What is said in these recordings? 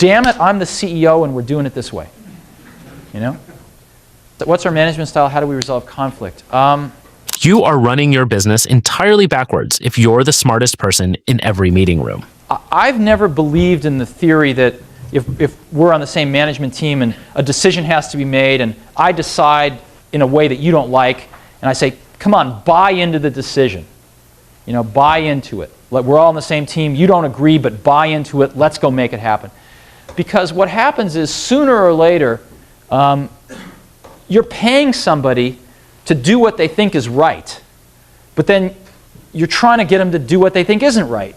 damn it, I'm the CEO and we're doing it this way. You know? What's our management style? How do we resolve conflict? You are running your business entirely backwards if you're the smartest person in every meeting room. I've never believed in the theory that if we're on the same management team and a decision has to be made and I decide in a way that you don't like and I say, come on, buy into the decision. You know, buy into it. We're all on the same team. You don't agree, but buy into it. Let's go make it happen. Because what happens is sooner or later, you're paying somebody to do what they think is right, but then you're trying to get them to do what they think isn't right.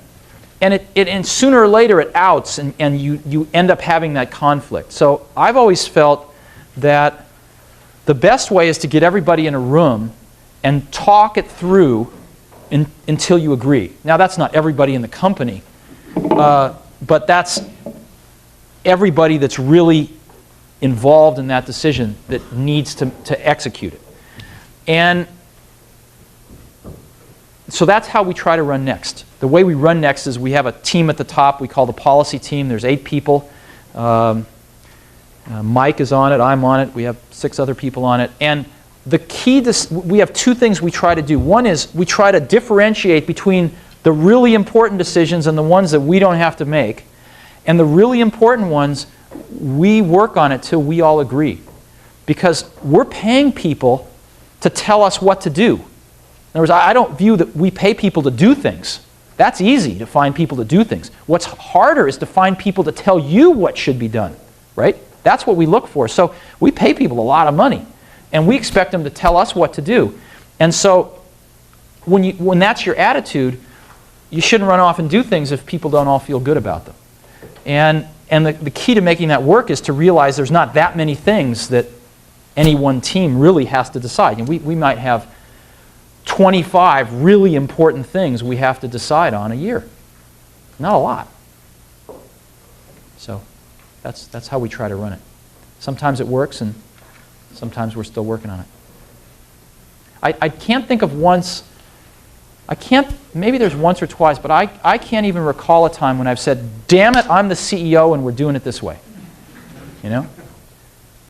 And sooner or later it outs, and you end up having that conflict. So I've always felt that the best way is to get everybody in a room and talk it through until you agree. Now that's not everybody in the company, but that's everybody that's really involved in that decision that needs to execute it. And so that's how we try to run Next. The way we run Next is we have a team at the top we call the policy team. There's 8 people. Mike is on it, I'm on it, we have 6 other people on it. And the key, we have 2 things we try to do. One is we try to differentiate between the really important decisions and the ones that we don't have to make. And the really important ones, we work on it till we all agree. Because we're paying people to tell us what to do. In other words, I don't view that we pay people to do things. That's easy to find people to do things. What's harder is to find people to tell you what should be done, right? That's what we look for. So we pay people a lot of money, and we expect them to tell us what to do. And so when that's your attitude, you shouldn't run off and do things if people don't all feel good about them. And the key to making that work is to realize there's not that many things that any one team really has to decide. And we might have 25 really important things we have to decide on a year. Not a lot. So that's how we try to run it. Sometimes it works, and sometimes we're still working on it. I can't think of once, maybe there's once or twice, but I can't even recall a time when I've said, damn it, I'm the CEO and we're doing it this way. You know?